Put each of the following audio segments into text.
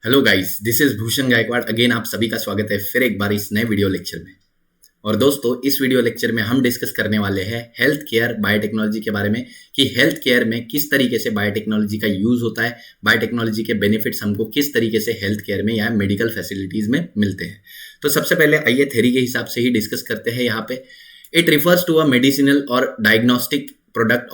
Hello guys, this is Bhushan Gaikwad. Again आप सभी का स्वागत है फिर एक बार इस नए वीडियो लेक्चर में। और दोस्तों, इस वीडियो लेक्चर में हम डिस्कस करने वाले हैं हेल्थ केयर बायोटेक्नोलॉजी के बारे में कि हेल्थ केयर में किस तरीके से बायोटेक्नोलॉजी का यूज होता है, बायोटेक्नोलॉजी के बेनिफिट्स हमको किस तरीके से हेल्थ केयर में या मेडिकल फैसिलिटीज में मिलते हैं। तो सबसे पहले आइए थ्योरी के हिसाब से ही डिस्कस करते हैं। यहाँ पे it refers to a medicinal और डायग्नोस्टिक प्रोडक्ट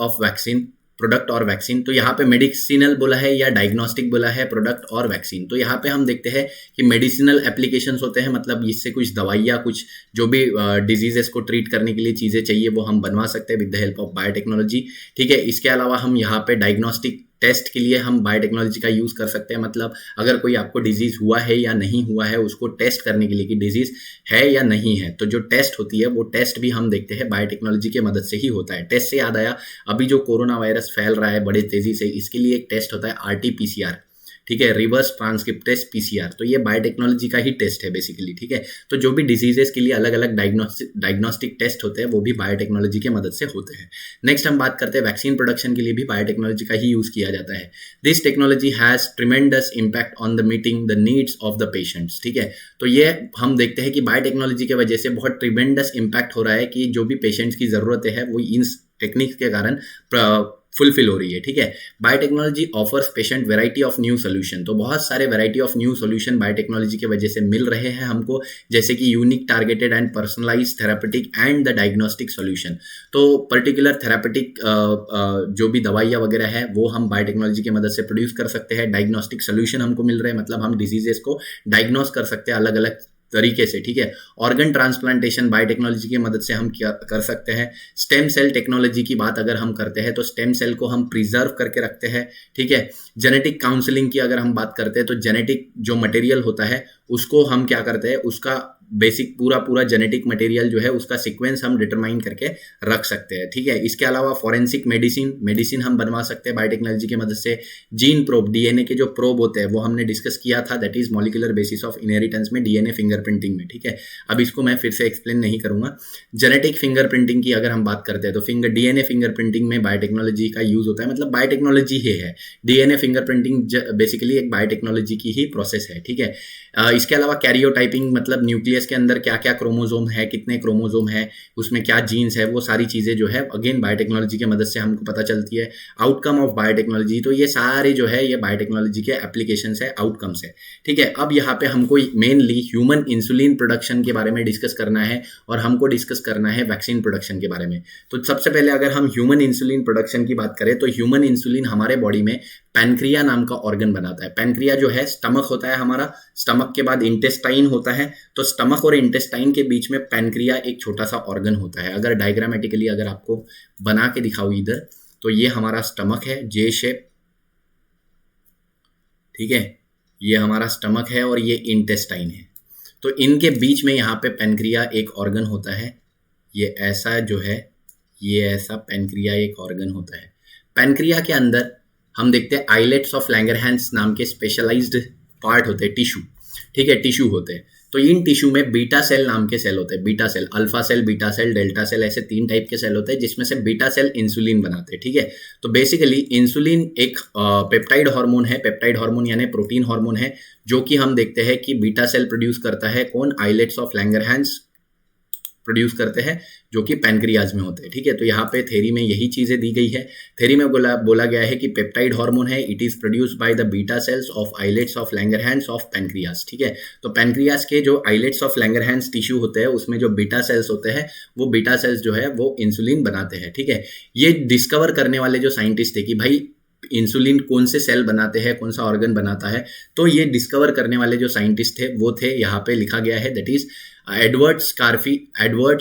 और वैक्सीन। तो यहाँ पे मेडिसिनल बोला है या डायग्नोस्टिक बोला है, प्रोडक्ट और वैक्सीन। तो यहाँ पे हम देखते हैं कि मेडिसिनल एप्लीकेशंस होते हैं, मतलब इससे कुछ दवाइयाँ, कुछ जो भी डिजीजेस को ट्रीट करने के लिए चीज़ें चाहिए वो हम बनवा सकते हैं with the help of biotechnology. ठीक है, इसके अलावा हम यहाँ पे डायग्नोस्टिक टेस्ट के लिए हम बायोटेक्नोलॉजी का यूज़ कर सकते हैं। मतलब अगर कोई आपको डिजीज़ हुआ है या नहीं हुआ है, उसको टेस्ट करने के लिए कि डिजीज़ है या नहीं है, तो जो टेस्ट होती है वो टेस्ट भी हम देखते हैं बायोटेक्नोलॉजी की मदद से ही होता है। टेस्ट से याद आया, अभी जो कोरोना वायरस फैल रहा है बड़े तेज़ी से, इसके लिए एक टेस्ट होता है RT-PCR। ठीक है, रिवर्स ट्रांसक्रिप्टेज PCR। तो ये बायोटेक्नोलॉजी का ही टेस्ट है बेसिकली। ठीक है, तो जो भी डिजीजेस के लिए अलग अलग डायग्नोस्टिक टेस्ट होते हैं वो भी बायोटेक्नोलॉजी की मदद से होते हैं। नेक्स्ट हम बात करते हैं वैक्सीन प्रोडक्शन के लिए भी बायोटेक्नोलॉजी का ही यूज किया जाता है। This technology has tremendous impact on the meeting the needs of the patients. ठीक है, तो ये हम देखते हैं कि बायोटेक्नोलॉजी की वजह से बहुत ट्रिमेंडस इम्पैक्ट हो रहा है कि जो भी पेशेंट्स की जरूरतें है वो इन टेक्निक्स के कारण फुलफिल हो रही है। ठीक है, biotechnology offers patient variety of new solution. तो बहुत सारे variety of new solution biotechnology की वजह से मिल रहे हैं हमको, जैसे कि unique targeted and personalize therapeutic and the diagnostic solution. तो पर्टिकुलर थेरापेटिक जो भी दवाइयाँ वगैरह है वो हम बायोटेक्नोलॉजी की मदद से प्रोड्यूस कर सकते हैं। डायग्नोस्टिक सोल्यूशन हमको मिल रहे हैं, मतलब हम डिजीजेस को डायग्नोस कर सकते हैं अलग अलग तरीके से। ठीक है, ऑर्गन ट्रांसप्लांटेशन बायोटेक्नोलॉजी की मदद से हम क्या कर सकते हैं। स्टेम सेल टेक्नोलॉजी की बात अगर हम करते हैं तो स्टेम सेल को हम प्रिजर्व करके रखते हैं। ठीक है, जेनेटिक काउंसलिंग की अगर हम बात करते हैं तो जेनेटिक जो मटेरियल होता है उसको हम क्या करते हैं, उसका बेसिक पूरा जेनेटिक मटेरियल जो है उसका सीक्वेंस हम डिटरमाइन करके रख सकते हैं। ठीक है, इसके अलावा फॉरेंसिक मेडिसिन हम बनवा सकते हैं बायोटेक्नोलॉजी की मदद से। जीन प्रोब, डीएनए के जो प्रोब होते हैं वो हमने डिस्कस किया था, that is molecular basis of inheritance में, डीएनए फिंगरप्रिंटिंग में। ठीक है, अब इसको मैं फिर से एक्सप्लेन नहीं करूंगा। जेनेटिक फिंगरप्रिंटिंग की अगर हम बात करते हैं तो डीएनए फिंगरप्रिंटिंग में बायोटेक्नोलॉजी का यूज होता है, मतलब बायोटेक्नोलॉजी ही है। डीएनए फिंगरप्रिंटिंग बेसिकली एक बायोटेक्नोलॉजी की ही प्रोसेस है। ठीक है, इसके अलावा कैरियोटाइपिंग, मतलब न्यूक्लियस के अंदर क्या क्या क्रोमोजोम है, कितने क्रोमोजोम है, उसमें क्या जीन्स है, वो सारी चीज़ें जो है अगेन बायोटेक्नोलॉजी की मदद से हमको पता चलती है। आउटकम ऑफ बायोटेक्नोलॉजी, तो ये सारे जो है ये बायोटेक्नोलॉजी के एप्लीकेशंस है, आउटकम्स है। ठीक है, अब यहाँ पे हमको मेनली ह्यूमन इंसुलिन प्रोडक्शन के बारे में डिस्कस करना है और हमको डिस्कस करना है वैक्सीन प्रोडक्शन के बारे में। तो सबसे पहले अगर हम ह्यूमन इंसुलिन प्रोडक्शन की बात करें तो ह्यूमन इंसुलिन हमारे बॉडी में पैनक्रिया नाम का ऑर्गन बनाता है। पैनक्रिया जो है स्टमक होता है हमारा, स्टमक के बाद इंटेस्टाइन होता है, तो स्टमक और इंटेस्टाइन के बीच में पैनक्रिया एक छोटा सा ऑर्गन होता है। अगर डायग्रामेटिकली अगर आपको बना के दिखाऊं इधर, तो ये हमारा स्टमक है, जे शेप। ठीक है, ये हमारा स्टमक है और ये इंटेस्टाइन है। तो इनके बीच में यहाँ पे पैनक्रिया एक ऑर्गन होता है। ये ऐसा जो है, ये ऐसा पैनक्रिया एक ऑर्गन होता है। पैनक्रिया के अंदर हम देखते हैं आइलेट्स ऑफ लैंगरहैंस नाम के स्पेशलाइज्ड पार्ट होते हैं, टिश्यू। ठीक है, टिश्यू होते हैं। तो इन टिश्यू में बीटा सेल नाम के सेल होते हैं। Beta cell, alpha cell, beta cell, delta cell, ऐसे 3 टाइप के सेल होते हैं जिसमें से बीटा सेल इंसुलिन बनाते हैं। ठीक है, तो बेसिकली इंसुलिन एक पेप्टाइड हार्मोन है। पेप्टाइड हार्मोन यानी प्रोटीन हार्मोन है, जो कि हम देखते हैं कि बीटा सेल प्रोड्यूस करता है। कौन? आइलेट्स ऑफ लैंगरहैंस प्रोड्यूस करते हैं, जो कि पैनक्रियाज में होते हैं। ठीक है, तो यहाँ पे थ्योरी में यही चीजें दी गई है। थ्योरी में बोला गया है कि पेप्टाइड हार्मोन है, it is produced by the beta cells of islets of Langerhans of pancreas. ठीक है, तो पैनक्रियाज के जो आइलेट्स ऑफ लैंगरहैंस टिश्यू होते हैं उसमें जो बीटा सेल्स होते हैं, वो बीटा सेल्स जो है वो इंसुलिन बनाते हैं। ठीक है, ये डिस्कवर करने वाले जो साइंटिस्ट थे कि भाई इंसुलिन कौन से सेल बनाते हैं, कौन सा ऑर्गन बनाता है, तो ये डिस्कवर करने वाले जो साइंटिस्ट थे वो थे, यहाँ पे लिखा गया है, that is Edward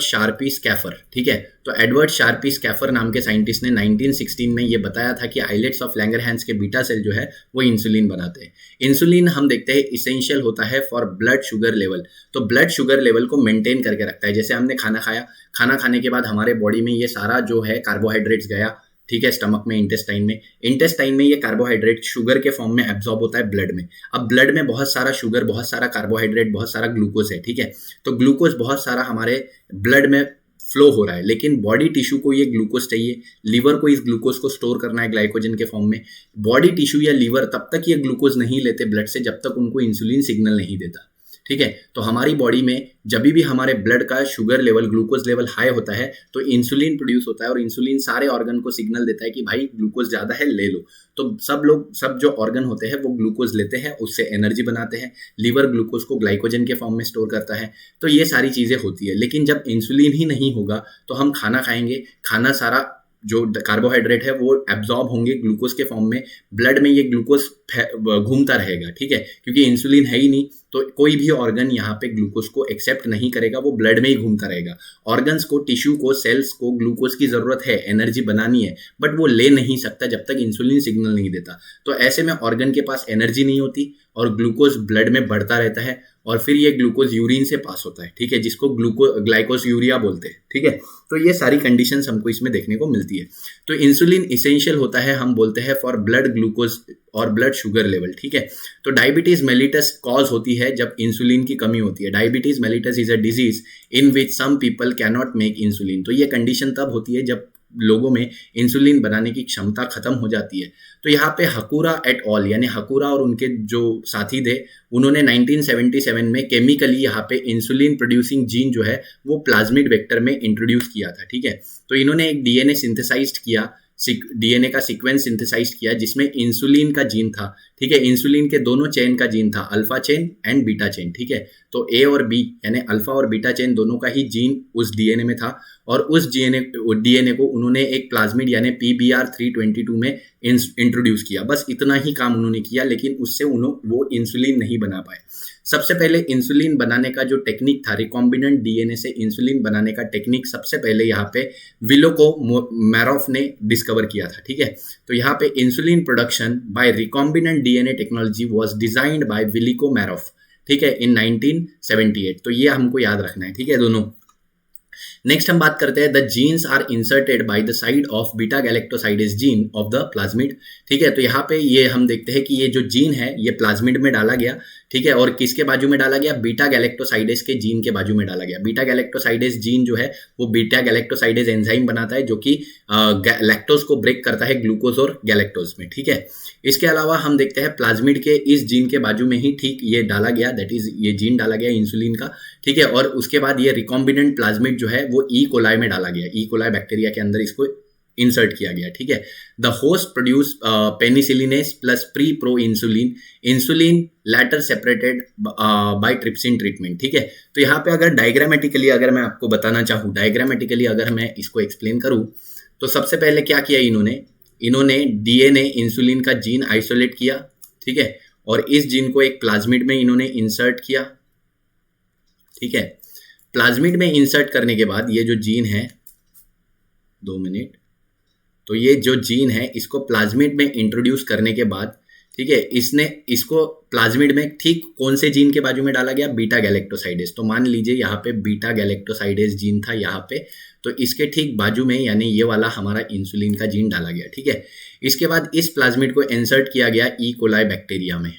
sharpy Schaeffer. ठीक है, तो एडवर्ड शार्पी स्कैफर नाम के साइंटिस्ट ने 1916 में ये बताया था कि आइलेट्स ऑफ लैंगरहैंस के बीटा सेल जो है वो इंसुलिन बनाते हैं। इंसुलिन हम देखते हैं इसेंशियल होता है फॉर ब्लड शुगर लेवल। तो ब्लड शुगर लेवल को मेंटेन करके रखता है। जैसे हमने खाना खाया, खाना खाने के बाद हमारे बॉडी में ये सारा जो है कार्बोहाइड्रेट्स गया, ठीक है, स्टमक में, इंटेस्टाइन में ये कार्बोहाइड्रेट शुगर के फॉर्म में एब्जॉर्ब होता है ब्लड में। अब ब्लड में बहुत सारा शुगर, बहुत सारा कार्बोहाइड्रेट, बहुत सारा ग्लूकोज है। ठीक है, तो ग्लूकोज बहुत सारा हमारे ब्लड में फ्लो हो रहा है, लेकिन बॉडी टिश्यू को ये ग्लूकोज चाहिए, लीवर को इस ग्लूकोज को स्टोर करना है ग्लाइकोजन के फॉर्म में। बॉडी टिश्यू या लीवर तब तक ये ग्लूकोज नहीं लेते ब्लड से जब तक उनको इंसुलिन सिग्नल नहीं देता, ठीक है। तो हमारी बॉडी में जब भी हमारे ब्लड का sugar level, glucose level high होता है तो इंसुलिन प्रोड्यूस होता है, और इंसुलिन सारे ऑर्गन को सिग्नल देता है कि भाई ग्लूकोज ज़्यादा है, ले लो। तो सब जो ऑर्गन होते हैं वो ग्लूकोज लेते हैं, उससे एनर्जी बनाते हैं। लीवर ग्लूकोज को ग्लाइकोजन के फॉर्म में स्टोर करता है। तो ये सारी चीज़ें होती है। लेकिन जब इंसुलिन ही नहीं होगा तो हम खाना खाएंगे, खाना सारा जो कार्बोहाइड्रेट है वो एब्जॉर्ब होंगे ग्लूकोज के फॉर्म में, ब्लड में ये ग्लूकोज घूमता रहेगा, ठीक है। क्योंकि इंसुलिन है ही नहीं तो कोई भी ऑर्गन यहाँ पे ग्लूकोज को एक्सेप्ट नहीं करेगा, वो ब्लड में ही घूमता रहेगा। ऑर्गन्स को, टिश्यू को, सेल्स को ग्लूकोज की ज़रूरत है, एनर्जी बनानी है, बट वो ले नहीं सकता जब तक इंसुलिन सिग्नल नहीं देता। तो ऐसे में ऑर्गन के पास एनर्जी नहीं होती और ग्लूकोज ब्लड में बढ़ता रहता है, और फिर ये ग्लूकोज यूरिन से पास होता है, ठीक है, जिसको ग्लाइकोज यूरिया बोलते हैं, ठीक है। तो ये सारी कंडीशंस हमको इसमें देखने को मिलती है। तो इंसुलिन इसेंशियल होता है, हम बोलते हैं, फॉर ब्लड ग्लूकोज और ब्लड शुगर लेवल, ठीक है। तो डायबिटीज मेलिटस कॉज होती है जब इंसुलिन की कमी होती है। Diabetes mellitus is a disease in which some people can not make insulin. तो ये कंडीशन तब होती है जब लोगों में इंसुलिन बनाने की क्षमता खत्म हो जाती है। तो यहाँ पे हकूरा एट ऑल, यानी हकूरा और उनके जो साथी थे, उन्होंने 1977 में केमिकली यहाँ पे इंसुलिन प्रोड्यूसिंग जीन जो है वो प्लाज्मिड वेक्टर में इंट्रोड्यूस किया था, ठीक है। तो इन्होंने एक डीएनए सिंथेसाइज्ड किया, डीएनए का सीक्वेंस सिंथेसाइज किया जिसमें इंसुलिन का जीन था, ठीक है। इंसुलिन के दोनों चेन का जीन था, alpha chain and beta chain, ठीक है। तो ए और बी यानी अल्फा और बीटा चेन दोनों का ही जीन उस डीएनए में था, और उस डीएनए को उन्होंने एक प्लाज्मिड यानी PBr322 में इंट्रोड्यूस किया। बस इतना ही काम उन्होंने किया, लेकिन उससे वो इंसुलिन नहीं बना पाए। सबसे पहले इंसुलिन बनाने का जो टेक्निक था, रिकॉम्बिनेंट डीएनए से इंसुलिन बनाने का टेक्निक सबसे पहले यहाँ पे विलोको मैरोफ ने डिस्कवर किया था, ठीक है। तो यहाँ पे insulin production by recombinant DNA technology was designed by विलिको मैरोफ, ठीक है, इन 1978। तो ये हमको याद रखना है, ठीक है दोनों। नेक्स्ट हम बात करते हैं the genes are inserted by the side of beta galactosidase gene of the plasmid, ठीक है। तो यहाँ पे ये हम देखते हैं कि ये जो जीन है ये प्लाज्मिड में डाला गया, ठीक है, और किसके बाजू में डाला गया, बीटा गैलेक्टोसाइडेज के जीन के बाजू में डाला गया। बीटा गैलेक्टोसाइडेज जीन जो है वो बीटा गैलेक्टोसाइडेज एंजाइम बनाता है जो कि लैक्टोज को ब्रेक करता है ग्लूकोज और गैलेक्टोज में, ठीक है। इसके अलावा हम देखते हैं प्लाज्मिड के इस जीन के बाजू में ही ठीक ये डाला गया, दैट इज ये जीन डाला गया इंसुलिन का, ठीक है। और उसके बाद ये रिकॉम्बिनेंट प्लाज्मिड जो है वो ई कोलाई में डाला गया, ई कोलाई बैक्टीरिया के अंदर इसको इंसर्ट किया गया, ठीक है। The host produce penicillinase plus pre pro insulin, insulin later separated by trypsin treatment, ठीक है। तो यहाँ पे अगर डायग्रामेटिकली अगर मैं आपको बताना चाहूँ, डायग्रामेटिकली अगर मैं इसको एक्सप्लेन करूँ, तो सबसे पहले क्या किया इन्होंने डीएनए इंसुलिन का जीन आइसोलेट किया, ठीक है, और इस जीन को एक प्लाज्मिड में इन्होंने इंसर्ट किया, ठीक है। प्लाज्मिड में इंसर्ट करने के बाद ये जो जीन है, 2 मिनट, तो ये जो जीन है इसको प्लाज्मिड में इंट्रोड्यूस करने के बाद, ठीक है, इसको प्लाज्मिड में ठीक कौन से जीन के बाजू में डाला गया, बीटा गैलेक्टोसाइडेज। तो मान लीजिए यहाँ पे बीटा गैलेक्टोसाइडेज जीन था यहाँ पे, तो इसके ठीक बाजू में यानी ये वाला हमारा इंसुलिन का जीन डाला गया, ठीक है। इसके बाद इस प्लाज्मिड को इंसर्ट किया गया ई कोलाई बैक्टीरिया में,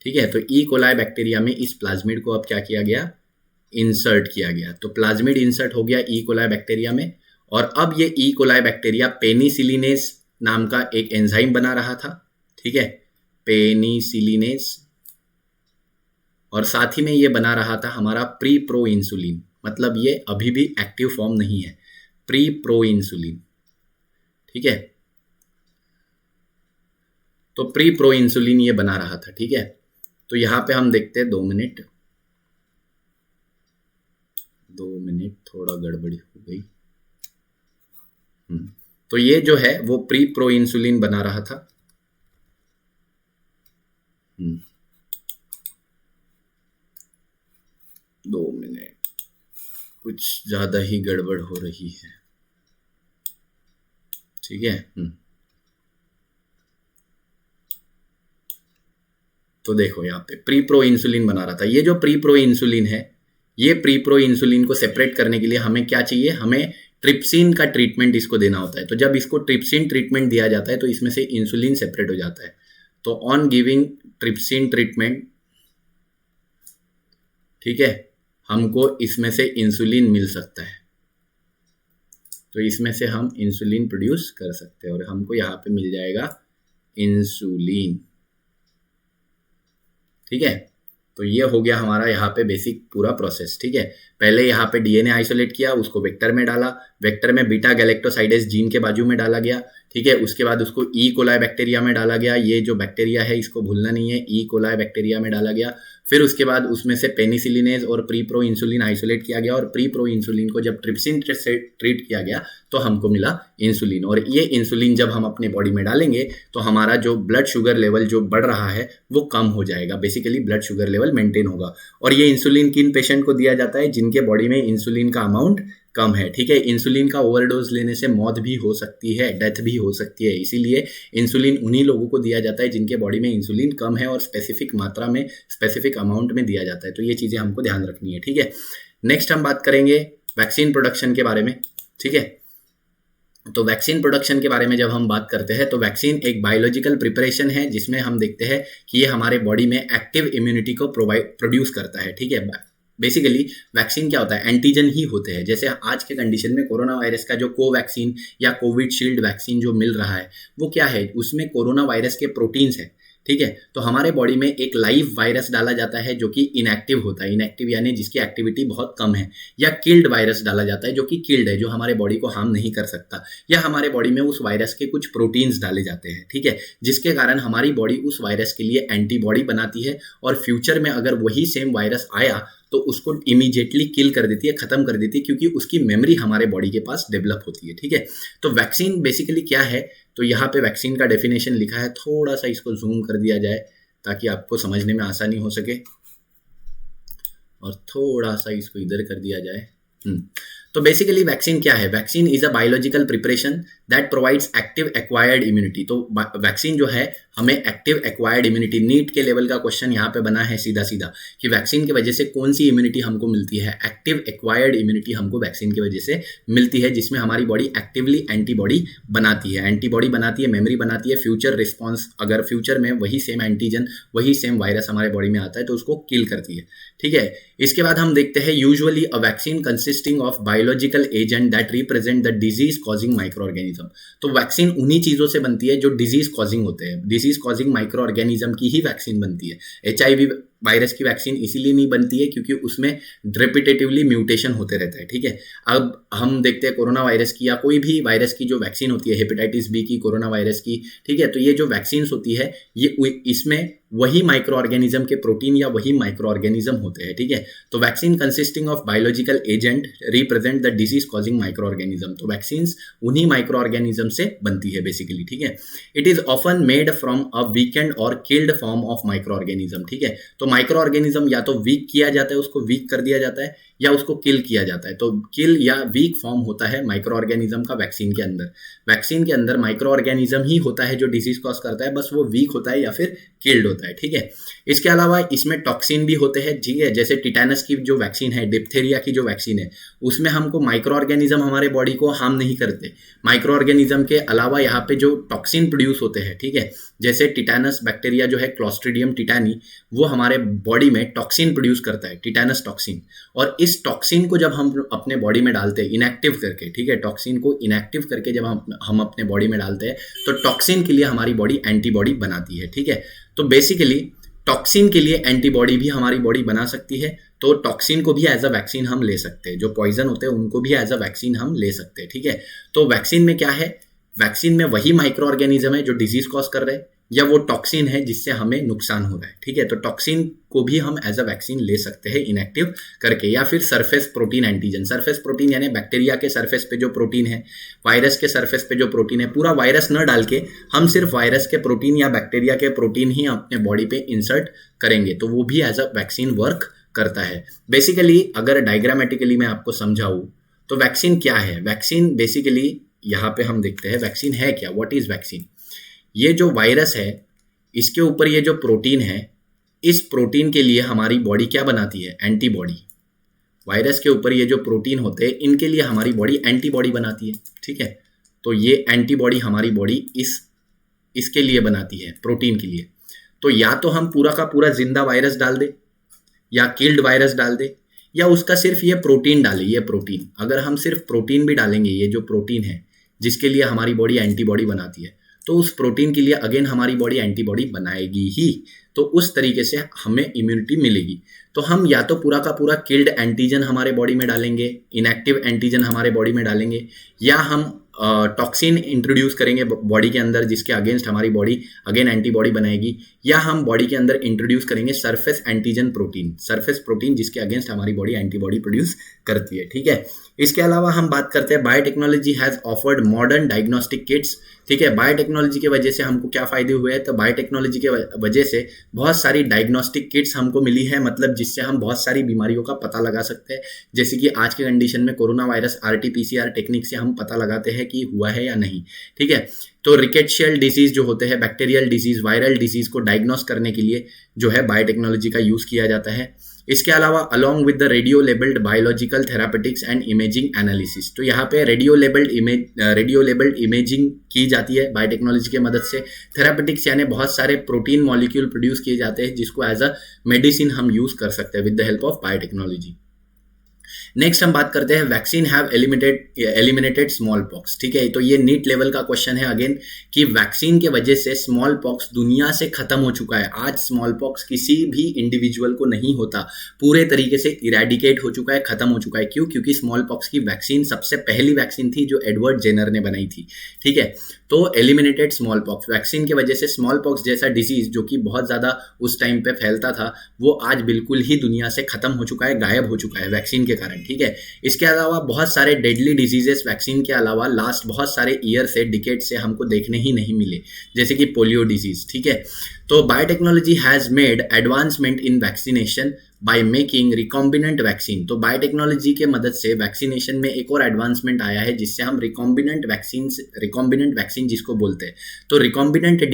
ठीक है। तो ई कोलाई बैक्टीरिया में इस प्लाज्मिड को अब क्या किया गया, इंसर्ट किया गया। तो प्लाज्मिड इंसर्ट हो गया ई कोलाई बैक्टीरिया में, और अब ये ई कोलाई बैक्टीरिया पेनिसिलिनेस नाम का एक एंजाइम बना रहा था, ठीक है, पेनिसिलिनेस, और साथ ही में ये बना रहा था हमारा प्री प्रो इंसुलिन, मतलब ये अभी भी एक्टिव फॉर्म नहीं है, प्री प्रो इंसुलिन, ठीक है। तो प्री प्रो इंसुलिन ये बना रहा था, ठीक है। तो यहां पे हम देखते हैं 2 मिनट, थोड़ा गड़बड़ी हो गई। तो ये जो है वो प्री प्रो इंसुलिन बना रहा था, 2 मिनट, कुछ ज्यादा ही गड़बड़ हो रही है, ठीक है। तो देखो यहाँ पे प्री प्रो इंसुलिन बना रहा था। ये जो प्री प्रो इंसुलिन है, ये प्री प्रो इंसुलिन को सेपरेट करने के लिए हमें क्या चाहिए, हमें ट्रिप्सिन का ट्रीटमेंट इसको देना होता है। तो जब इसको ट्रिप्सिन ट्रीटमेंट दिया जाता है तो इसमें से इंसुलिन सेपरेट हो जाता है। तो ऑन गिविंग ट्रिप्सिन ट्रीटमेंट, ठीक है, हमको इसमें से इंसुलिन मिल सकता है, तो इसमें से हम इंसुलिन प्रोड्यूस कर सकते हैं और हमको यहाँ पे मिल जाएगा इंसुलिन। ठीक है, तो ये हो गया हमारा यहाँ पे बेसिक पूरा प्रोसेस। ठीक है, पहले यहाँ पे डीएनए आइसोलेट किया, उसको वेक्टर में डाला, वेक्टर में बीटा गैलेक्टोसाइडेस जीन के बाजू में डाला गया। ठीक है, उसके बाद उसको ई कोलाई बैक्टीरिया में डाला गया, ये जो बैक्टीरिया है इसको भूलना नहीं है, ई कोलाई बैक्टीरिया में डाला गया। फिर उसके बाद उसमें से पेनिसिलिनेज और प्री प्रो इंसुलिन आइसोलेट किया गया और प्री प्रो इंसुलिन को जब ट्रिप्सिन से ट्रीट किया गया तो हमको मिला इंसुलिन। और ये इंसुलिन जब हम अपने बॉडी में डालेंगे तो हमारा जो ब्लड शुगर लेवल जो बढ़ रहा है वो कम हो जाएगा, basically blood sugar level maintain होगा। और ये इंसुलिन किन पेशेंट को दिया जाता है? जिनके बॉडी में इंसुलिन का अमाउंट कम है। ठीक है, इंसुलिन का ओवरडोज लेने से मौत भी हो सकती है, डेथ भी हो सकती है, इसीलिए इंसुलिन उन्हीं लोगों को दिया जाता है जिनके बॉडी में इंसुलिन कम है और स्पेसिफिक मात्रा में, स्पेसिफिक अमाउंट में दिया जाता है। तो ये चीज़ें हमको ध्यान रखनी है। ठीक है, नेक्स्ट हम बात करेंगे वैक्सीन प्रोडक्शन के बारे में। ठीक है, तो वैक्सीन प्रोडक्शन के बारे में जब हम बात करते हैं तो वैक्सीन एक बायोलॉजिकल प्रिपरेशन है जिसमें हम देखते हैं कि ये हमारे बॉडी में एक्टिव इम्यूनिटी को प्रोड्यूस करता है। ठीक है, बेसिकली वैक्सीन क्या होता है? एंटीजन ही होते हैं। जैसे आज के कंडीशन में कोरोना वायरस का जो कोवैक्सीन या कोविड शील्ड वैक्सीन जो मिल रहा है वो क्या है? उसमें कोरोना वायरस के प्रोटीन्स है। ठीक है, तो हमारे बॉडी में एक लाइव वायरस डाला जाता है जो कि इनएक्टिव होता है, इनएक्टिव यानी जिसकी एक्टिविटी बहुत कम है, या किल्ड वायरस डाला जाता है जो कि किल्ड है, जो हमारे बॉडी को हार्म नहीं कर सकता, या हमारे बॉडी में उस वायरस के कुछ प्रोटीन्स डाले जाते हैं। ठीक है, जिसके कारण हमारी बॉडी उस वायरस के लिए एंटीबॉडी बनाती है और फ्यूचर में अगर वही सेम वायरस आया तो उसको इमीडिएटली किल कर देती है, खत्म कर देती है, क्योंकि उसकी मेमोरी हमारे बॉडी के पास डेवलप होती है। ठीक है, तो वैक्सीन बेसिकली क्या है? तो यहाँ पे वैक्सीन का डेफिनेशन लिखा है, थोड़ा सा इसको जूम कर दिया जाए ताकि आपको समझने में आसानी हो सके, और थोड़ा सा इसको इधर कर दिया जाए। तो बेसिकली वैक्सीन क्या है? Vaccine is a biological preparation that provides active acquired immunity. तो वैक्सीन जो है हमें एक्टिव एक्वायर्ड इम्यूनिटी, नीट के लेवल का क्वेश्चन यहाँ पे बना है सीधा सीधा कि वैक्सीन की वजह से कौन सी इम्यूनिटी हमको मिलती है? एक्टिव एक्वायर्ड इम्यूनिटी हमको वैक्सीन की वजह से मिलती है, जिसमें हमारी बॉडी एक्टिवली एंटीबॉडी बनाती है, एंटीबॉडी बनाती है, मेमोरी बनाती है, फ्यूचर रिस्पॉन्स, अगर फ्यूचर में वही सेम एंटीजन, वही सेम वायरस हमारे बॉडी में आता है तो उसको किल करती है। ठीक है, इसके बाद हम देखते हैं usually a vaccine consisting of biological agent that represent the disease causing micro organism. तो वैक्सीन उन्हीं चीजों से बनती है जो डिजीज कॉजिंग होते हैं, डिजीज कॉजिंग माइक्रो ऑर्गेनिज्म की ही वैक्सीन बनती है। HIV वायरस की वैक्सीन इसीलिए नहीं बनती है क्योंकि उसमें रिपीटेटिवली म्यूटेशन होते रहता है। ठीक है, अब हम देखते हैं कोरोना वायरस की या कोई भी वायरस की जो वैक्सीन होती है, हेपेटाइटिस बी की, कोरोना वायरस की, ठीक है, तो ये जो वैक्सीन होती है ये इसमें वही माइक्रो ऑर्गेनिज्म के प्रोटीन या वही माइक्रो ऑर्गेनिज्म होते हैं। ठीक है, तो vaccine consisting of biological agent represent the disease causing micro organism. तो वैक्सीन उन्हीं माइक्रो ऑर्गेनिज्म से बनती है बेसिकली। ठीक है, it is often made from a weakened और killed form of micro organism. ठीक है, तो माइक्रो ऑर्गेनिज्म या तो वीक किया जाता है, उसको वीक कर दिया जाता है, या उसको किल किया जाता है। तो किल या वीक फॉर्म होता है माइक्रो ऑर्गेनिज्म का वैक्सीन के अंदर। वैक्सीन के अंदर माइक्रो ऑर्गेनिज्म ही होता है जो डिजीज कॉज करता है, बस वो वीक होता है या फिर किल्ड होता है। ठीक है, इसके अलावा इसमें टॉक्सिन भी होते हैं। ठीक है, जैसे टिटेनस की जो वैक्सीन है, डिप्थेरिया की जो वैक्सीन है, उसमें हमको माइक्रो ऑर्गेनिज्म हमारे बॉडी को हार्म नहीं करते। माइक्रो ऑर्गेनिज्म के अलावा यहाँ पे जो टॉक्सिन प्रोड्यूस होते हैं, ठीक है, जैसे टिटेनस बैक्टीरिया जो है क्लोस्ट्रीडियम टिटानी, वो हमारे बॉडी में टॉक्सिन प्रोड्यूस करता है, टिटेनस टॉक्सिन। और इस टॉक्सिन को जब हम अपने बॉडी में डालते हैं इनएक्टिव करके, ठीक है, टॉक्सिन को इनएक्टिव करके जब हम अपने बॉडी में डालते हैं तो टॉक्सिन के लिए हमारी बॉडी एंटीबॉडी बनाती है। ठीक है, तो बेसिकली टॉक्सिन के लिए एंटीबॉडी भी हमारी बॉडी बना सकती है। तो टॉक्सिन को भी एज अ वैक्सीन हम ले सकते हैं, जो पॉइजन होते हैं उनको भी एज अ वैक्सीन हम ले सकते हैं। ठीक है, तो वैक्सीन में क्या है? वैक्सीन में वही माइक्रो ऑर्गेनिज्म है जो डिजीज कॉज कर रहे हैं, या वो टॉक्सिन है जिससे हमें नुकसान हो रहा है। ठीक है, तो टॉक्सिन को भी हम एज अ वैक्सीन ले सकते हैं इनएक्टिव करके, या फिर surface protein antigen. Surface protein यानी बैक्टीरिया के सरफेस पे जो प्रोटीन है, वायरस के सरफेस पे जो प्रोटीन है, पूरा वायरस न डाल के हम सिर्फ वायरस के प्रोटीन या बैक्टीरिया के प्रोटीन ही अपने बॉडी पे इंसर्ट करेंगे, तो वो भी एज अ वैक्सीन वर्क करता है। बेसिकली अगर डायग्रामेटिकली मैं आपको समझाऊं तो वैक्सीन क्या है? वैक्सीन बेसिकली यहाँ पे हम देखते हैं वैक्सीन है क्या, व्हाट इज वैक्सीन। ये जो वायरस है इसके ऊपर ये जो प्रोटीन है, इस प्रोटीन के लिए हमारी बॉडी क्या बनाती है? एंटीबॉडी। वायरस के ऊपर ये जो प्रोटीन होते हैं इनके लिए हमारी बॉडी एंटीबॉडी बनाती है। ठीक है, तो ये एंटीबॉडी हमारी बॉडी इसके लिए बनाती है, प्रोटीन के लिए। तो या तो हम पूरा का पूरा जिंदा वायरस डाल दे या किल्ड वायरस डाल दे, या उसका सिर्फ ये प्रोटीन डाले, ये प्रोटीन अगर हम सिर्फ प्रोटीन भी डालेंगे, ये जो प्रोटीन है जिसके लिए हमारी बॉडी एंटीबॉडी बनाती है, तो उस प्रोटीन के लिए अगेन हमारी बॉडी एंटीबॉडी बनाएगी ही, तो उस तरीके से हमें इम्यूनिटी मिलेगी। तो हम या तो पूरा का पूरा किल्ड एंटीजन हमारे बॉडी में डालेंगे, इनएक्टिव एंटीजन हमारे बॉडी में डालेंगे, या हम टॉक्सिन इंट्रोड्यूस करेंगे बॉडी के अंदर जिसके अगेंस्ट हमारी बॉडी अगेन एंटीबॉडी बनाएगी, या हम बॉडी के अंदर इंट्रोड्यूस करेंगे surface antigen protein, surface protein जिसके अगेंस्ट हमारी बॉडी एंटीबॉडी प्रोड्यूस करती है। ठीक है, इसके अलावा हम बात करते हैं biotechnology has offered modern diagnostic kits. ठीक है, बायोटेक्नोलॉजी की वजह से हमको क्या फायदे हुए हैं, तो बायोटेक्नोलॉजी के वजह से बहुत सारी डायग्नोस्टिक किट्स हमको मिली है, मतलब जिससे हम बहुत सारी बीमारियों का पता लगा सकते हैं। जैसे कि आज के कंडीशन में कोरोना वायरस RT-PCR टेक्निक से हम पता लगाते हैं कि हुआ है या नहीं। ठीक है, तो रिकेट्शियल डिजीज जो होते हैं, बैक्टीरियल डिजीज, वायरल डिजीज को डायग्नोस करने के लिए जो है बायोटेक्नोलॉजी का यूज किया जाता है। इसके अलावा along with the radio labelled biological therapeutics and imaging analysis, तो यहाँ पे रेडियो लेबल्ड इमेजिंग की जाती है बायोटेक्नोलॉजी की मदद से। थेरापेटिक्स यानी बहुत सारे प्रोटीन मॉलिक्यूल प्रोड्यूस किए जाते हैं जिसको एज अ मेडिसिन हम यूज कर सकते हैं with the help of biotechnology. Next हम बात करते हैं vaccine have eliminated small pox. ठीक है, तो ये नीट लेवल का क्वेश्चन है अगेन कि वैक्सीन के वजह से स्मॉल पॉक्स दुनिया से खत्म हो चुका है। आज स्मॉल पॉक्स किसी भी इंडिविजुअल को नहीं होता, पूरे तरीके से इरेडिकेट हो चुका है, खत्म हो चुका है। क्यों? क्योंकि स्मॉल पॉक्स की वैक्सीन सबसे पहली वैक्सीन थी जो एडवर्ड जेनर ने बनाई थी। ठीक है, तो एलिमिनेटेड स्मॉल पॉक्स, वैक्सीन की वजह से स्मॉल पॉक्स जैसा डिजीज जो कि बहुत ज्यादा उस टाइम पे फैलता था वो आज बिल्कुल ही दुनिया से खत्म हो चुका है, गायब हो चुका है वैक्सीन के कारण। ठीक है, इसके अलावा बहुत सारे डेडली डिजीजेस वैक्सीन के अलावा लास्ट बहुत सारे ईयर से, डिकेड से हमको देखने ही नहीं मिले, जैसे कि पोलियो डिजीज। ठीक है, तो biotechnology has made advancement in vaccination by making recombinant vaccine. तो बायोटेक्नोलॉजी के मदद से वैक्सीनेशन में एक और एडवांसमेंट आया है जिससे हम रिकॉम्बिनेंट वैक्सीन जिसको बोलते हैं, तो रिकॉम्बिनेंट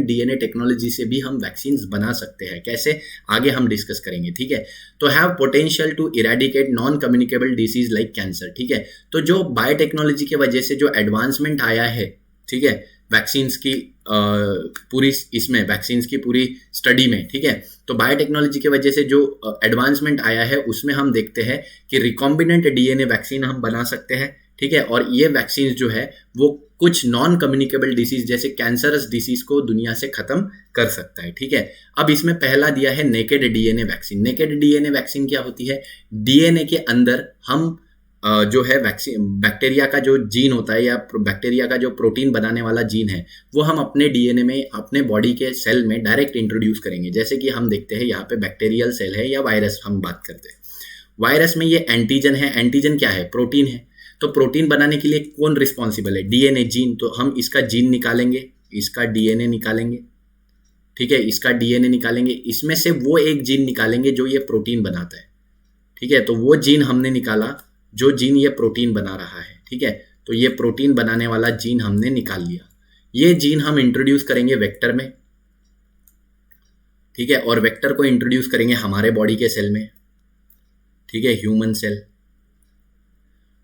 डीएनए टेक्नोलॉजी से भी हम वैक्सीन बना सकते हैं। कैसे, आगे हम डिस्कस करेंगे। ठीक है, तो have potential to eradicate non communicable disease like cancer. ठीक है, तो जो बायोटेक्नोलॉजी की वजह से जो एडवांसमेंट आया है, ठीक है, वैक्सीन्स की पूरी स्टडी में। ठीक है, तो बायोटेक्नोलॉजी की वजह से जो एडवांसमेंट आया है उसमें हम देखते हैं कि रिकॉम्बिनेंट डीएनए वैक्सीन हम बना सकते हैं। ठीक है, और ये वैक्सीन जो है वो कुछ नॉन कम्युनिकेबल डिसीज जैसे कैंसरस डिसीज को दुनिया से खत्म कर सकता है। ठीक है, अब इसमें पहला दिया है naked DNA vaccine. Naked DNA vaccine क्या होती है? डीएनए के अंदर हम जो है वैक्सीन, बैक्टीरिया का जो जीन होता है या बैक्टीरिया का जो प्रोटीन बनाने वाला जीन है वो हम अपने डीएनए में, अपने बॉडी के सेल में डायरेक्ट इंट्रोड्यूस करेंगे। जैसे कि हम देखते हैं यहाँ पे बैक्टीरियल सेल है या वायरस हम बात करते हैं। वायरस में ये एंटीजन है। एंटीजन क्या है? प्रोटीन है। तो प्रोटीन बनाने के लिए कौन रिस्पॉन्सिबल है? DNA, gene. तो हम इसका जीन निकालेंगे, इसका डीएनए निकालेंगे। ठीक है, इसका डीएनए निकालेंगे, इसमें से वो एक जीन निकालेंगे जो ये प्रोटीन बनाता है। ठीक है, तो वो जीन हमने निकाला जो जीन ये प्रोटीन बना रहा है। ठीक है, तो ये प्रोटीन बनाने वाला जीन हमने निकाल लिया। ये जीन हम इंट्रोड्यूस करेंगे वेक्टर में। ठीक है, और वेक्टर को इंट्रोड्यूस करेंगे हमारे बॉडी के सेल में। ठीक है, ह्यूमन सेल।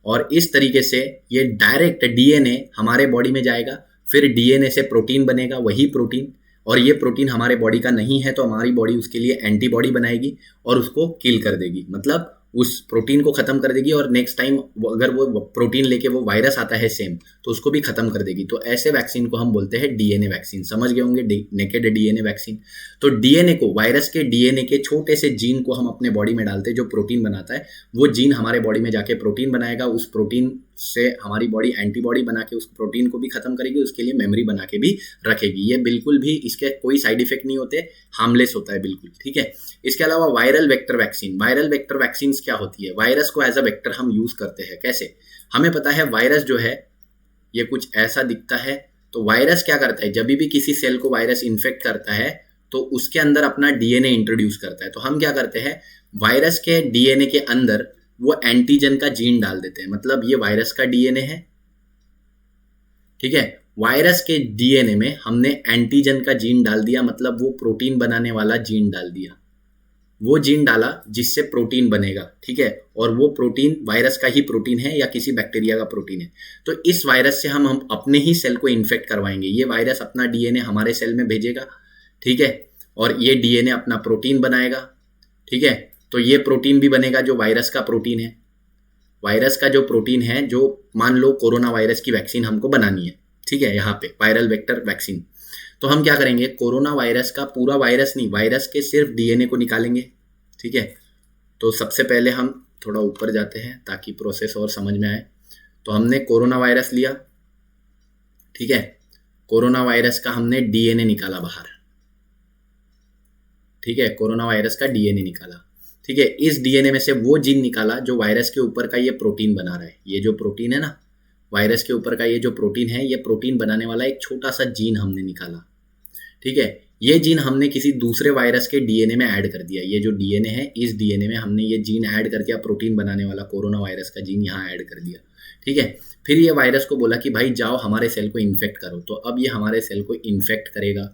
और इस तरीके से ये डायरेक्ट डीएनए हमारे बॉडी में जाएगा, फिर डीएनए से प्रोटीन बनेगा, वही प्रोटीन, और ये प्रोटीन हमारे बॉडी का नहीं है तो हमारी बॉडी उसके लिए एंटीबॉडी बनाएगी और उसको किल कर देगी, मतलब उस प्रोटीन को खत्म कर देगी। और नेक्स्ट टाइम अगर वो प्रोटीन लेके वो वायरस आता है सेम, तो उसको भी खत्म कर देगी। तो ऐसे वैक्सीन को हम बोलते हैं डीएनए वैक्सीन। समझ गए होंगे, नेकेड डीएनए वैक्सीन। तो डीएनए को, वायरस के डीएनए के छोटे से जीन को हम अपने बॉडी में डालते हैं जो प्रोटीन बनाता है। वो जीन हमारे बॉडी में जाके प्रोटीन बनाएगा, उस प्रोटीन से हमारी बॉडी एंटीबॉडी बना के उस प्रोटीन को भी खत्म करेगी, उसके लिए मेमोरी बना के भी रखेगी। ये बिल्कुल भी, इसके कोई साइड इफेक्ट नहीं होते, हार्मलेस होता है बिल्कुल। ठीक है, इसके अलावा viral vector vaccine. Viral vector vaccine क्या होती है? वायरस को एज अ वेक्टर हम यूज करते हैं। कैसे? हमें पता है वायरस जो है ये कुछ ऐसा दिखता है। तो वायरस क्या करता है? जब भी किसी सेल को वायरस इन्फेक्ट करता है तो उसके अंदर अपना डीएनए इंट्रोड्यूस करता है। तो हम क्या करते हैं, वायरस के डीएनए के अंदर वो एंटीजन का जीन डाल देते हैं, मतलब ये वायरस का डीएनए है। ठीक है, वायरस के डीएनए में हमने एंटीजन का जीन डाल दिया, मतलब वो प्रोटीन बनाने वाला जीन डाल दिया। वो जीन डाला जिससे प्रोटीन बनेगा। ठीक है, और वो प्रोटीन वायरस का ही प्रोटीन है या किसी बैक्टीरिया का प्रोटीन है। तो इस वायरस से हम अपने ही सेल को इन्फेक्ट करवाएंगे। ये वायरस अपना डीएनए हमारे सेल में भेजेगा। ठीक है, और ये डीएनए अपना प्रोटीन बनाएगा। ठीक है, तो ये प्रोटीन भी बनेगा जो वायरस का प्रोटीन है। वायरस का जो प्रोटीन है, जो मान लो कोरोना वायरस की वैक्सीन हमको बनानी है, ठीक है, यहाँ पे वायरल वेक्टर वैक्सीन, तो हम क्या करेंगे, कोरोना वायरस का पूरा वायरस नहीं, वायरस के सिर्फ डीएनए को निकालेंगे, ठीक है। तो सबसे पहले हम थोड़ा ऊपर जाते हैं ताकि प्रोसेस और समझ में आए। तो हमने कोरोना वायरस लिया, ठीक है, कोरोना वायरस का हमने डीएनए निकाला बाहर, ठीक है, कोरोना वायरस का डीएनए निकाला, ठीक है। इस डीएनए में से वो जीन निकाला जो वायरस के ऊपर का ये प्रोटीन बना रहा है। ये जो प्रोटीन है ना, वायरस के ऊपर का ये जो प्रोटीन है, ये प्रोटीन बनाने वाला एक छोटा सा जीन हमने निकाला, ठीक है। ये जीन हमने किसी दूसरे वायरस के डीएनए में ऐड कर दिया। ये जो डीएनए है, इस डीएनए में हमने ये जीन ऐड करके प्रोटीन बनाने वाला कोरोना वायरस का जीन यहाँ ऐड कर दिया, ठीक है। फिर ये वायरस को बोला कि भाई जाओ हमारे सेल को इन्फेक्ट करो। तो अब ये हमारे सेल को इन्फेक्ट करेगा,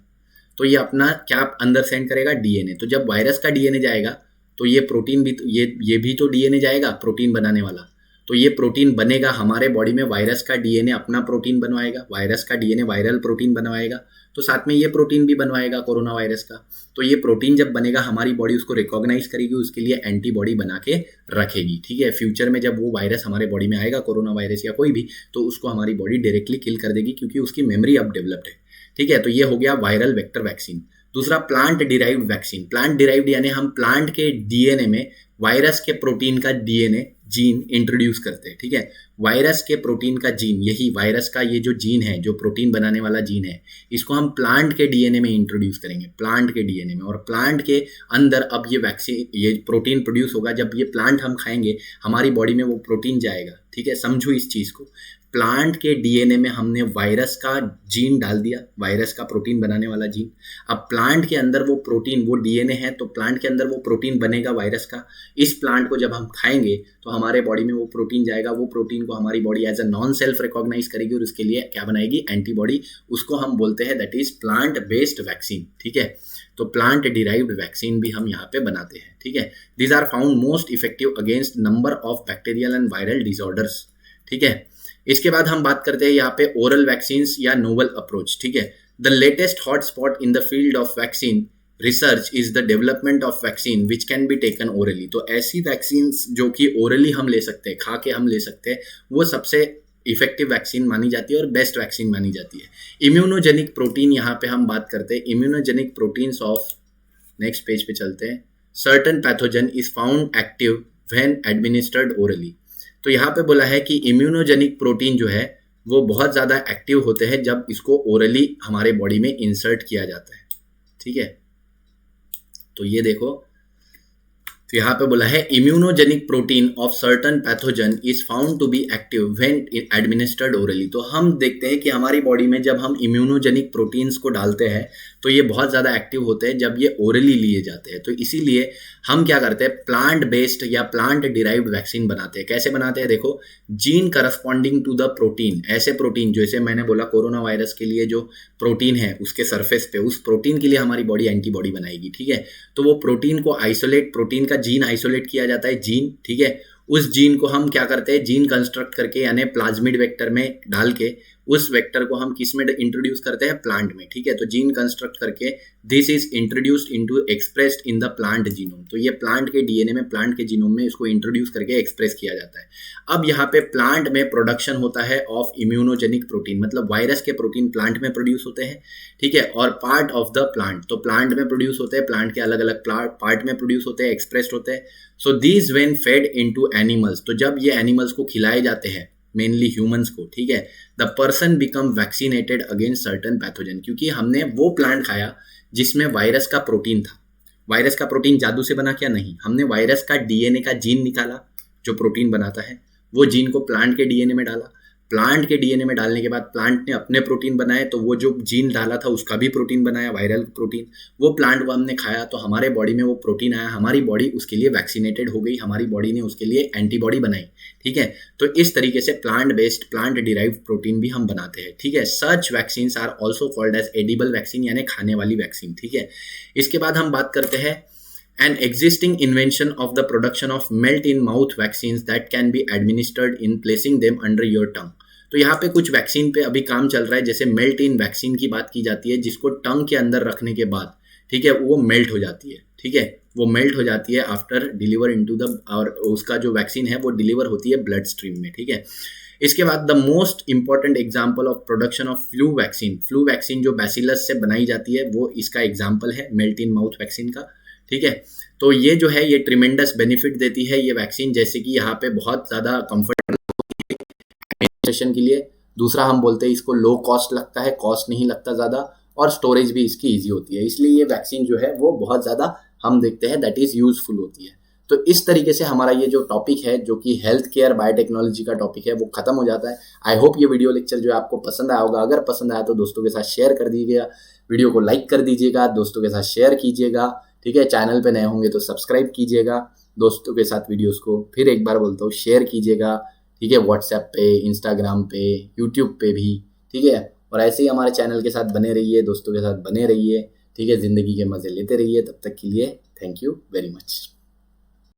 तो ये अपना क्या अंदर सेंड करेगा, डीएनए। तो जब वायरस का डीएनए जाएगा तो ये प्रोटीन भी, ये भी तो डीएनए जाएगा प्रोटीन बनाने वाला। तो ये प्रोटीन बनेगा हमारे बॉडी में, वायरस का डीएनए अपना प्रोटीन बनवाएगा, वायरस का डीएनए वायरल प्रोटीन बनवाएगा, तो साथ में ये प्रोटीन भी बनवाएगा कोरोना वायरस का। तो ये प्रोटीन जब बनेगा, हमारी बॉडी उसको रिकॉग्नाइज करेगी, उसके लिए एंटीबॉडी बना के रखेगी, ठीक है। फ्यूचर में जब वो वायरस हमारे बॉडी में आएगा, कोरोना वायरस या कोई भी, तो उसको हमारी बॉडी डायरेक्टली किल कर देगी क्योंकि उसकी मेमोरी अब डेवलप्ड है, ठीक है। तो ये हो गया वायरल वेक्टर वैक्सीन। दूसरा plant derived vaccine. Plant derived यानी हम प्लांट के डीएनए में वायरस के प्रोटीन का डीएनए जीन इंट्रोड्यूस करते हैं, ठीक है। वायरस के प्रोटीन का जीन, यही वायरस का ये जो जीन है, जो प्रोटीन बनाने वाला जीन है, इसको हम प्लांट के डीएनए में इंट्रोड्यूस करेंगे, प्लांट के डीएनए में। और प्लांट के अंदर अब ये वैक्सीन, ये प्रोटीन प्रोड्यूस होगा। जब ये प्लांट हम खाएंगे, हमारी बॉडी में वो प्रोटीन जाएगा, ठीक है। समझो इस चीज को, प्लांट के डीएनए में हमने वायरस का जीन डाल दिया, वायरस का प्रोटीन बनाने वाला जीन। अब प्लांट के अंदर वो प्रोटीन, वो डीएनए है, तो प्लांट के अंदर वो प्रोटीन बनेगा वायरस का। इस प्लांट को जब हम खाएंगे तो हमारे बॉडी में वो प्रोटीन जाएगा। वो प्रोटीन को हमारी body as a non self recognise करेगी और उसके लिए क्या बनाएगी, एंटीबॉडी। उसको हम बोलते हैं that is plant based vaccine, ठीक है। तो प्लांट डिराइव्ड वैक्सीन भी हम यहाँ पे बनाते हैं, ठीक है। These are found most effective against number of bacterial and viral disorders, ठीक है। इसके बाद हम बात करते हैं यहाँ पे ओरल वैक्सीन या नोवल अप्रोच, ठीक है। The latest hot spot in the field of vaccine research is the development of vaccine which can be taken orally. तो ऐसी वैक्सीन जो कि ओरली हम ले सकते हैं, खा के हम ले सकते हैं, वो सबसे इफेक्टिव वैक्सीन मानी जाती है और बेस्ट वैक्सीन मानी जाती है। इम्यूनोजेनिक प्रोटीन, यहाँ पे हम बात करते हैं immunogenic proteins of, next page पे चलते हैं। Certain pathogen is found active when administered orally. तो यहाँ पे बोला है कि इम्यूनोजेनिक प्रोटीन जो है वो बहुत ज़्यादा एक्टिव होते हैं जब इसको ओरली हमारे बॉडी में इंसर्ट किया जाता है, ठीक है। तो ये देखो, तो यहाँ पे बोला है immunogenic protein of certain pathogen is found to be active when administered orally. तो हम देखते हैं कि हमारी बॉडी में जब हम इम्यूनोजेनिक प्रोटीन्स को डालते हैं तो ये बहुत ज़्यादा एक्टिव होते हैं जब ये ओरली लिए जाते हैं। तो इसीलिए हम क्या करते हैं, प्लांट बेस्ड या प्लांट डिराइव्ड वैक्सीन बनाते हैं। कैसे बनाते हैं, देखो, gene corresponding to the protein, ऐसे प्रोटीन जैसे मैंने बोला कोरोना वायरस के लिए जो प्रोटीन है उसके सरफेस पे, उस प्रोटीन के लिए हमारी बॉडी एंटीबॉडी बनाएगी, ठीक है। तो वो प्रोटीन को आइसोलेट, प्रोटीन का जीन आइसोलेट किया जाता है, जीन, ठीक है। उस जीन को हम क्या करते हैं, जीन कंस्ट्रक्ट करके यानी प्लाज्मिड वेक्टर में डाल के उस वेक्टर को हम किस में इंट्रोड्यूस करते हैं, प्लांट में, ठीक है। तो जीन कंस्ट्रक्ट करके this is introduced into expressed in the plant genome. तो ये प्लांट के डीएनए में, प्लांट के जीनोम में इसको इंट्रोड्यूस करके एक्सप्रेस किया जाता है। अब यहाँ पे प्लांट में प्रोडक्शन होता है ऑफ इम्यूनोजेनिक प्रोटीन, मतलब वायरस के प्रोटीन प्लांट में प्रोड्यूस होते हैं, ठीक है। और पार्ट ऑफ द प्लांट, तो प्लांट में प्रोड्यूस होते हैं, प्लांट के अलग अलग पार्ट में प्रोड्यूस होते हैं, एक्सप्रेस्ड होते हैं। So these when fade into animals, तो जब ये एनिमल्स को खिलाए जाते हैं, मेनली ह्यूमंस को, ठीक है, the person become vaccinated against certain pathogen, क्योंकि हमने वो प्लांट खाया जिसमें वायरस का प्रोटीन था। वायरस का प्रोटीन जादू से बना क्या, नहीं, हमने वायरस का डीएनए का जीन निकाला जो प्रोटीन बनाता है, वो जीन को प्लांट के डीएनए में डाला। प्लांट के डीएनए में डालने के बाद प्लांट ने अपने प्रोटीन बनाए, तो वो जो जीन डाला था उसका भी प्रोटीन बनाया, वायरल प्रोटीन। वो प्लांट को हमने खाया तो हमारे बॉडी में वो प्रोटीन आया, हमारी बॉडी उसके लिए वैक्सीनेटेड हो गई, हमारी बॉडी ने उसके लिए एंटीबॉडी बनाई, ठीक है। तो इस तरीके से plant based, plant derived protein भी हम बनाते हैं, ठीक है। Such vaccine are also called as edible vaccine, यानी खाने वाली वैक्सीन, ठीक है। इसके बाद हम बात करते हैं an existing invention of the production of melt in mouth vaccines that can be administered in placing them under your tongue। तो यहाँ पे कुछ वैक्सीन पे अभी काम चल रहा है, जैसे मेल्ट इन वैक्सीन की बात की जाती है, जिसको टंग के अंदर रखने के बाद, ठीक है, वो मेल्ट हो जाती है, ठीक है, वो मेल्ट हो जाती है आफ्टर डिलीवर इनटू द, और उसका जो वैक्सीन है वो डिलीवर होती है ब्लड स्ट्रीम में, ठीक है। इसके बाद the most important example of production of flu vaccine जो बैसिलस से बनाई जाती है वो इसका एग्जाम्पल है, मेल्ट इन माउथ वैक्सीन का, ठीक है। तो ये जो है ये ट्रिमेंडस बेनिफिट देती है ये वैक्सीन, जैसे कि यहाँ पे बहुत ज़्यादा कंफर्टेबल एडमिनिस्ट्रेशन के लिए। दूसरा हम बोलते हैं इसको लो कॉस्ट लगता है, कॉस्ट नहीं लगता ज़्यादा, और स्टोरेज भी इसकी ईजी होती है, इसलिए ये वैक्सीन जो है वो बहुत ज़्यादा हम देखते हैं दैट इज़ यूजफुल होती है। तो इस तरीके से हमारा ये जो टॉपिक है जो कि हेल्थ केयर बायोटेक्नोलॉजी का टॉपिक है वो खत्म हो जाता है। आई होप ये वीडियो लेक्चर जो है आपको पसंद आया होगा। अगर पसंद आया तो दोस्तों के साथ शेयर कर दीजिएगा, वीडियो को लाइक कर दीजिएगा, दोस्तों के साथ शेयर कीजिएगा, ठीक है। चैनल पे नए होंगे तो सब्सक्राइब कीजिएगा, दोस्तों के साथ वीडियोस को फिर एक बार बोलता हूँ शेयर कीजिएगा, ठीक है। व्हाट्सएप पे, इंस्टाग्राम पे, यूट्यूब पे भी, ठीक है। और ऐसे ही हमारे चैनल के साथ बने रहिए, दोस्तों के साथ बने रहिए, ठीक है। ज़िंदगी के मज़े लेते रहिए। तब तक के लिए थैंक यू वेरी मच।